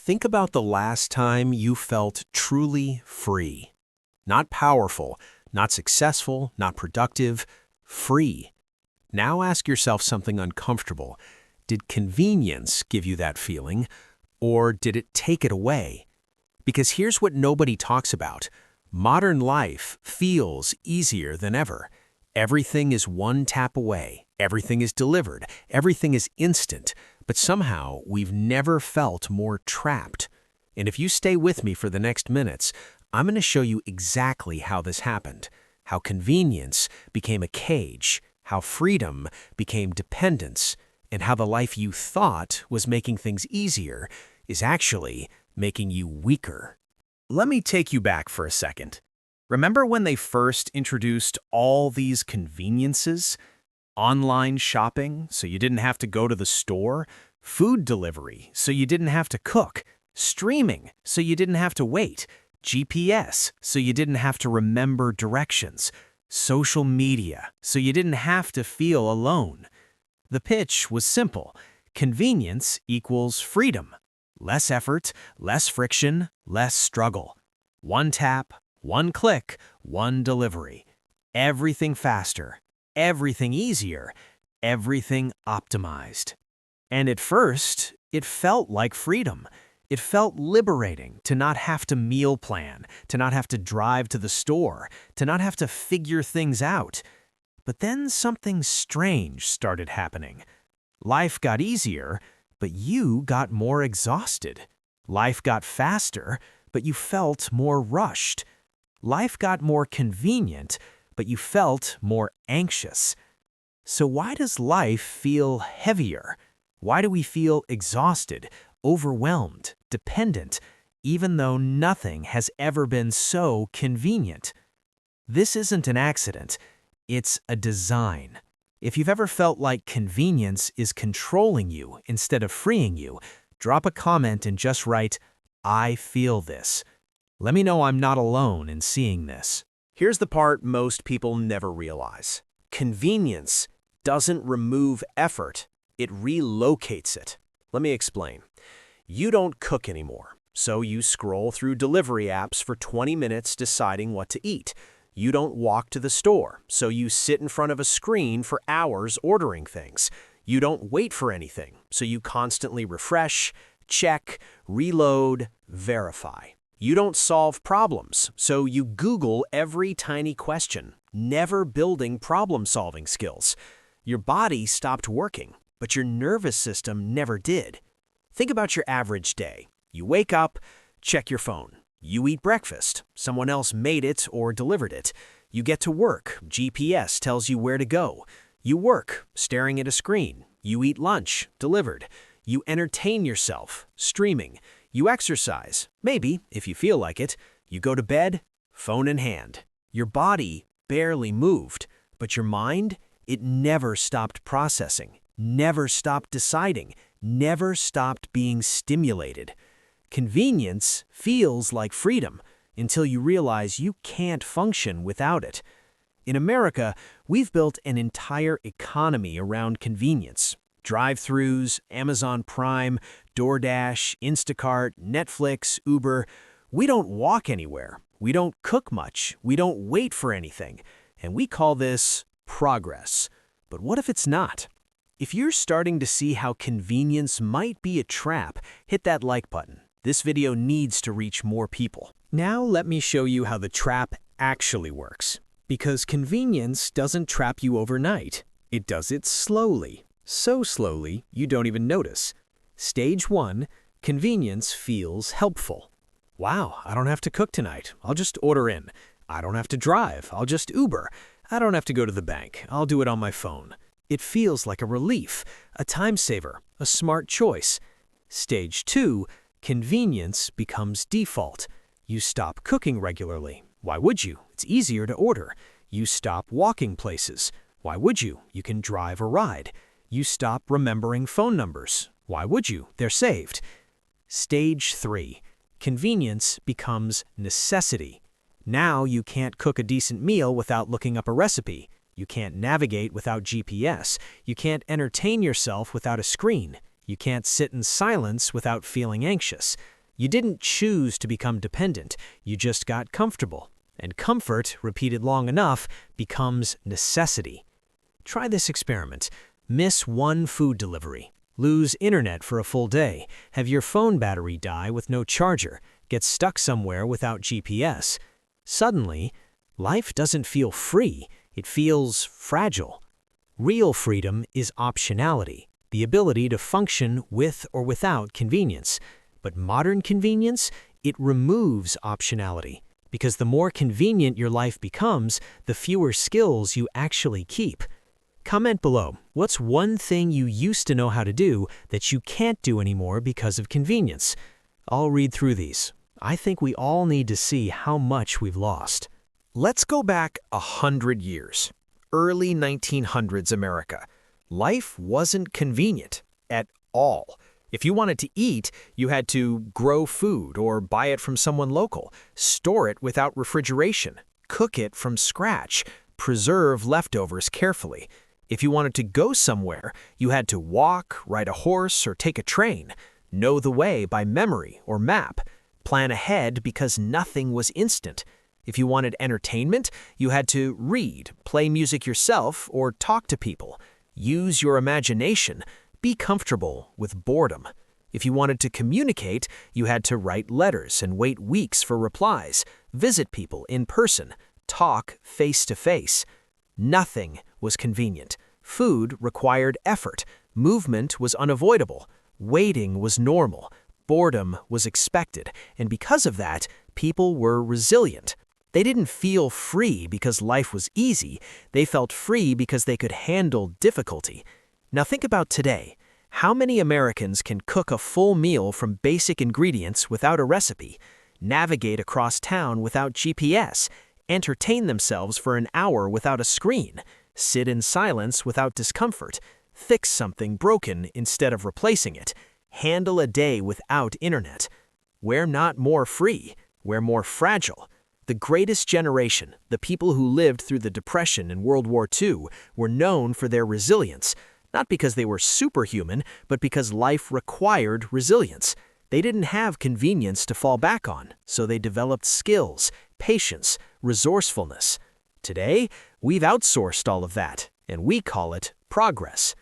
Think about the last time you felt truly free. Not powerful, not successful, not productive, free. Now ask yourself something uncomfortable. Did convenience give you that feeling, or did it take it away? Because here's what nobody talks about. Modern life feels easier than ever. Everything is one tap away. Everything is delivered. Everything is instant. But somehow, we've never felt more trapped. And if you stay with me for the next minutes, I'm going to show you exactly how this happened. How convenience became a cage. How freedom became dependence. And how the life you thought was making things easier is actually making you weaker. Let me take you back for a second. Remember when they first introduced all these conveniences? Online shopping, so you didn't have to go to the store. Food delivery, so you didn't have to cook. Streaming, so you didn't have to wait. GPS, so you didn't have to remember directions. Social media, so you didn't have to feel alone. The pitch was simple. Convenience equals freedom. Less effort, less friction, less struggle. One tap, one click, one delivery. Everything faster, everything easier, everything optimized. And at first, it felt like freedom. It felt liberating to not have to meal plan, to not have to drive to the store, to not have to figure things out. But then something strange started happening. Life got easier, but you got more exhausted. Life got faster, but you felt more rushed. Life got more convenient, but you felt more anxious. So why does life feel heavier? Why do we feel exhausted, overwhelmed, dependent, even though nothing has ever been so convenient? This isn't an accident. It's a design. If you've ever felt like convenience is controlling you instead of freeing you, drop a comment and just write, "I feel this." Let me know I'm not alone in seeing this. Here's the part most people never realize. Convenience doesn't remove effort, it relocates it. Let me explain. You don't cook anymore, so you scroll through delivery apps for 20 minutes deciding what to eat. You don't walk to the store, so you sit in front of a screen for hours ordering things. You don't wait for anything, so you constantly refresh, check, reload, verify. You don't solve problems, so you Google every tiny question, never building problem-solving skills. Your body stopped working, but your nervous system never did. Think about your average day. You wake up, check your phone. You eat breakfast. Someone else made it or delivered it. You get to work. GPS tells you where to go. You work, staring at a screen. You eat lunch, delivered. You entertain yourself, streaming. You exercise, maybe, if you feel like it. You go to bed, phone in hand. Your body barely moved, but your mind, it never stopped processing, never stopped deciding, never stopped being stimulated. Convenience feels like freedom until you realize you can't function without it. In America, we've built an entire economy around convenience. Drive-thrus, Amazon Prime, DoorDash, Instacart, Netflix, Uber. We don't walk anywhere. We don't cook much. We don't wait for anything. And we call this progress. But what if it's not? If you're starting to see how convenience might be a trap, hit that like button. This video needs to reach more people. Now let me show you how the trap actually works. Because convenience doesn't trap you overnight. It does it slowly. So slowly, you don't even notice. Stage 1, convenience feels helpful. Wow, I don't have to cook tonight. I'll just order in. I don't have to drive. I'll just Uber. I don't have to go to the bank. I'll do it on my phone. It feels like a relief, a time saver, a smart choice. Stage 2, convenience becomes default. You stop cooking regularly. Why would you? It's easier to order. You stop walking places. Why would you? You can drive or ride. You stop remembering phone numbers. Why would you? They're saved. Stage 3. Convenience becomes necessity. Now you can't cook a decent meal without looking up a recipe. You can't navigate without GPS. You can't entertain yourself without a screen. You can't sit in silence without feeling anxious. You didn't choose to become dependent, you just got comfortable. And comfort, repeated long enough, becomes necessity. Try this experiment. Miss one food delivery. Lose internet for a full day. Have your phone battery die with no charger. Get stuck somewhere without GPS. Suddenly, life doesn't feel free, it feels fragile. Real freedom is optionality, the ability to function with or without convenience. But modern convenience, it removes optionality. Because the more convenient your life becomes, the fewer skills you actually keep. Comment below, what's one thing you used to know how to do that you can't do anymore because of convenience? I'll read through these. I think we all need to see how much we've lost. Let's go back 100 years. Early 1900s America. Life wasn't convenient at all. If you wanted to eat, you had to grow food or buy it from someone local, store it without refrigeration, cook it from scratch, preserve leftovers carefully. If you wanted to go somewhere, you had to walk, ride a horse, or take a train, know the way by memory or map, plan ahead because nothing was instant. If you wanted entertainment, you had to read, play music yourself, or talk to people. Use your imagination. Be comfortable with boredom. If you wanted to communicate, you had to write letters and wait weeks for replies, visit people in person, talk face to face. Nothing was convenient. Food required effort. Movement was unavoidable. Waiting was normal. Boredom was expected. And because of that, people were resilient. They didn't feel free because life was easy. They felt free because they could handle difficulty. Now think about today. How many Americans can cook a full meal from basic ingredients without a recipe, navigate across town without GPS, entertain themselves for an hour without a screen, sit in silence without discomfort, fix something broken instead of replacing it, handle a day without internet? We're not more free, we're more fragile. The greatest generation, the people who lived through the Depression and World War II, were known for their resilience. Not because they were superhuman, but because life required resilience. They didn't have convenience to fall back on, so they developed skills, patience, resourcefulness. Today, we've outsourced all of that, and we call it progress.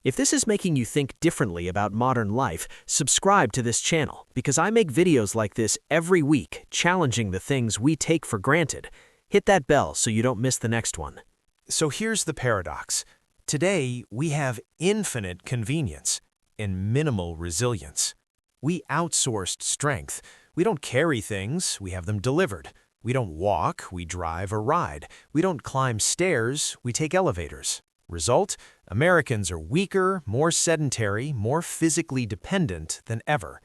If this is making you think differently about modern life, subscribe to this channel, because I make videos like this every week, challenging the things we take for granted. Hit that bell so you don't miss the next one. So here's the paradox. Today, we have infinite convenience and minimal resilience. We outsourced strength. We don't carry things, we have them delivered. We don't walk, we drive or ride. We don't climb stairs, we take elevators. Result, Americans are weaker, more sedentary, more physically dependent than ever.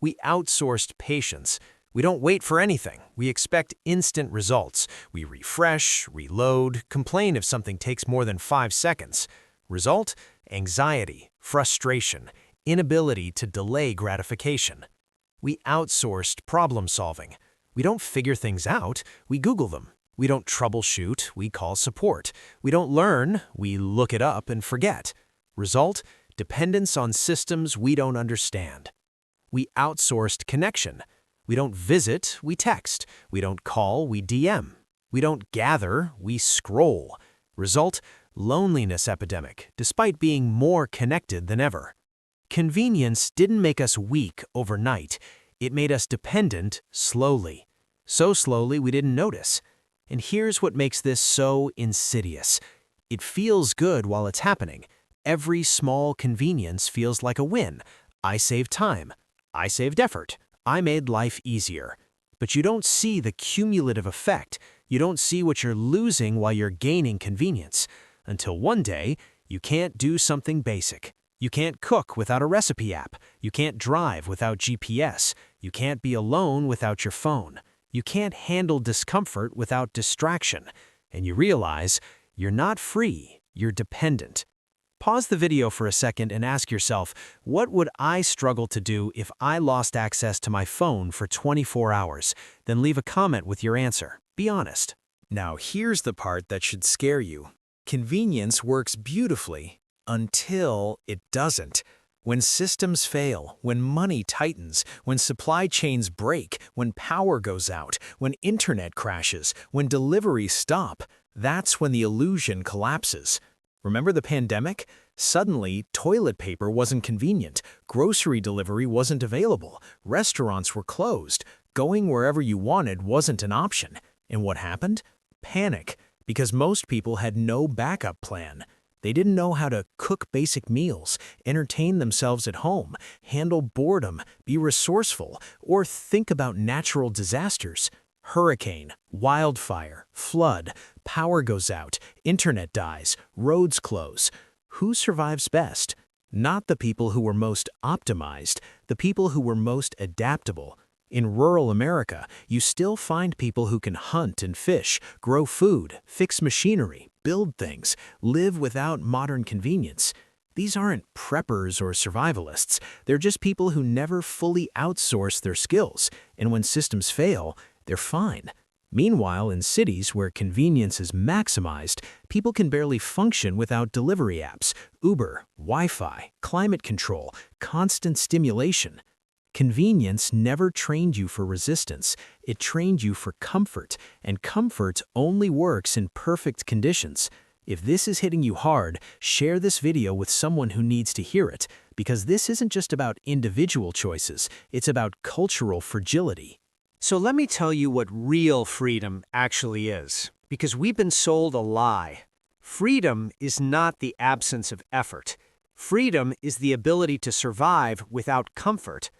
We outsourced patience. We don't wait for anything. We expect instant results. We refresh, reload, complain if something takes more than 5 seconds. Result, anxiety, frustration, inability to delay gratification. We outsourced problem solving. We don't figure things out, we Google them. We don't troubleshoot, we call support. We don't learn, we look it up and forget. Result, dependence on systems we don't understand. We outsourced connection. We don't visit, we text. We don't call, we DM. We don't gather, we scroll. Result, loneliness epidemic, despite being more connected than ever. Convenience didn't make us weak overnight. It made us dependent slowly. So slowly we didn't notice. And here's what makes this so insidious. It feels good while it's happening. Every small convenience feels like a win. I saved time. I saved effort. I made life easier. But you don't see the cumulative effect. You don't see what you're losing while you're gaining convenience. Until one day, you can't do something basic. You can't cook without a recipe app. You can't drive without GPS. You can't be alone without your phone. You can't handle discomfort without distraction. And you realize you're not free, you're dependent. Pause the video for a second and ask yourself, what would I struggle to do if I lost access to my phone for 24 hours? Then leave a comment with your answer. Be honest. Now here's the part that should scare you. Convenience works beautifully until it doesn't. When systems fail, when money tightens, when supply chains break, when power goes out, when internet crashes, when deliveries stop, that's when the illusion collapses. Remember the pandemic? Suddenly, toilet paper wasn't convenient, grocery delivery wasn't available, restaurants were closed, going wherever you wanted wasn't an option. And what happened? Panic, because most people had no backup plan. They didn't know how to cook basic meals, entertain themselves at home, handle boredom, be resourceful, or think about natural disasters. Hurricane, wildfire, flood, power goes out, internet dies, roads close. Who survives best? Not the people who were most optimized, the people who were most adaptable. In rural America, you still find people who can hunt and fish, grow food, fix machinery, build things, live without modern convenience. These aren't preppers or survivalists. They're just people who never fully outsource their skills, and when systems fail, they're fine. Meanwhile, in cities where convenience is maximized, people can barely function without delivery apps, Uber, Wi-Fi, climate control, constant stimulation. Convenience never trained you for resistance. It trained you for comfort, and comfort only works in perfect conditions. If this is hitting you hard, share this video with someone who needs to hear it, because this isn't just about individual choices, it's about cultural fragility. So let me tell you what real freedom actually is, because we've been sold a lie. Freedom is not the absence of effort. Freedom is the ability to survive without comfort.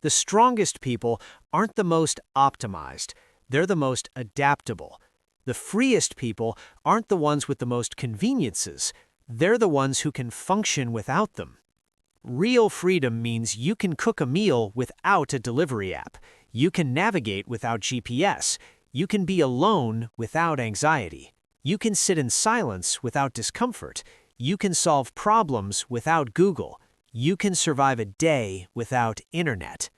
The strongest people aren't the most optimized, they're the most adaptable. The freest people aren't the ones with the most conveniences, they're the ones who can function without them. Real freedom means you can cook a meal without a delivery app. You can navigate without GPS. You can be alone without anxiety. You can sit in silence without discomfort. You can solve problems without Google. You can survive a day without internet.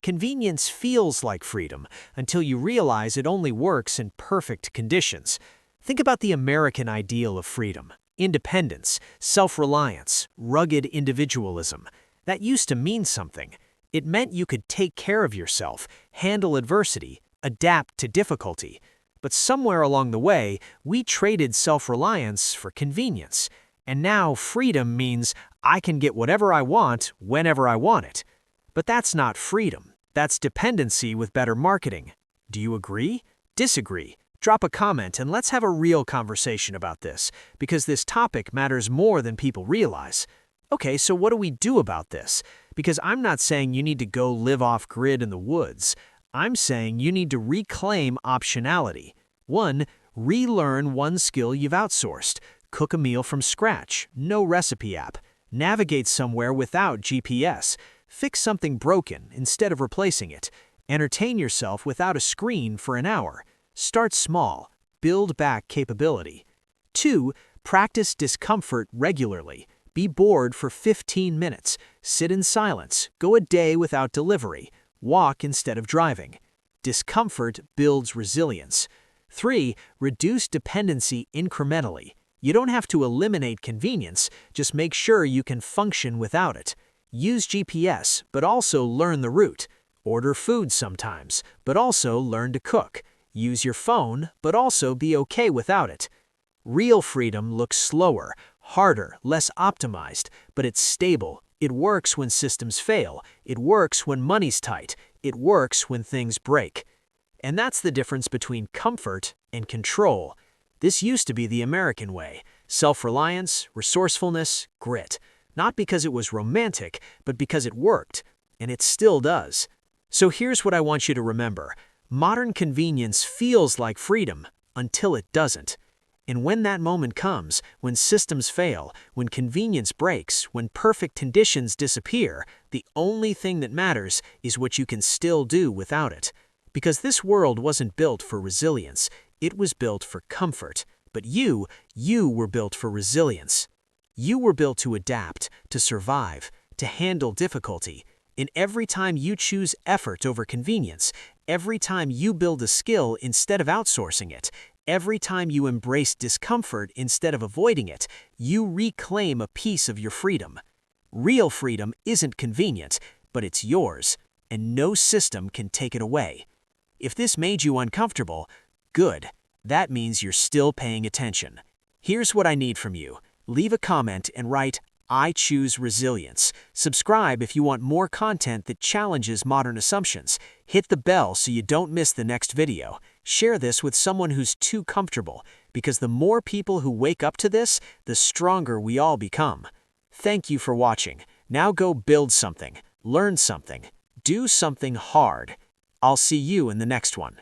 Convenience feels like freedom until you realize it only works in perfect conditions. Think about the American ideal of freedom. Independence, self-reliance, rugged individualism. That used to mean something. It meant you could take care of yourself, handle adversity, adapt to difficulty. But somewhere along the way, we traded self-reliance for convenience. And now freedom means I can get whatever I want whenever I want it. But that's not freedom. That's dependency with better marketing. Do you agree? Disagree? Drop a comment and let's have a real conversation about this, because this topic matters more than people realize. Okay, so what do we do about this? Because I'm not saying you need to go live off-grid in the woods. I'm saying you need to reclaim optionality. 1. Relearn one skill you've outsourced. Cook a meal from scratch, no recipe app. Navigate somewhere without GPS. Fix something broken instead of replacing it. Entertain yourself without a screen for an hour. Start small. Build back capability. 2. Practice discomfort regularly. Be bored for 15 minutes. Sit in silence. Go a day without delivery. Walk instead of driving. Discomfort builds resilience. 3. Reduce dependency incrementally. You don't have to eliminate convenience, just make sure you can function without it. Use GPS, but also learn the route. Order food sometimes, but also learn to cook. Use your phone, but also be okay without it. Real freedom looks slower, harder, less optimized, but it's stable. It works when systems fail. It works when money's tight. It works when things break. And that's the difference between comfort and control. This used to be the American way. Self-reliance, resourcefulness, grit. Not because it was romantic, but because it worked. And it still does. So here's what I want you to remember. Modern convenience feels like freedom until it doesn't. And when that moment comes, when systems fail, when convenience breaks, when perfect conditions disappear, the only thing that matters is what you can still do without it. Because this world wasn't built for resilience, it was built for comfort. But you were built for resilience. You were built to adapt, to survive, to handle difficulty. And every time you choose effort over convenience, every time you build a skill instead of outsourcing it, every time you embrace discomfort instead of avoiding it, you reclaim a piece of your freedom. Real freedom isn't convenient, but it's yours, and no system can take it away. If this made you uncomfortable, good. That means you're still paying attention. Here's what I need from you. Leave a comment and write, "I choose resilience." Subscribe if you want more content that challenges modern assumptions. Hit the bell so you don't miss the next video. Share this with someone who's too comfortable, because the more people who wake up to this, the stronger we all become. Thank you for watching. Now go build something, learn something, do something hard. I'll see you in the next one.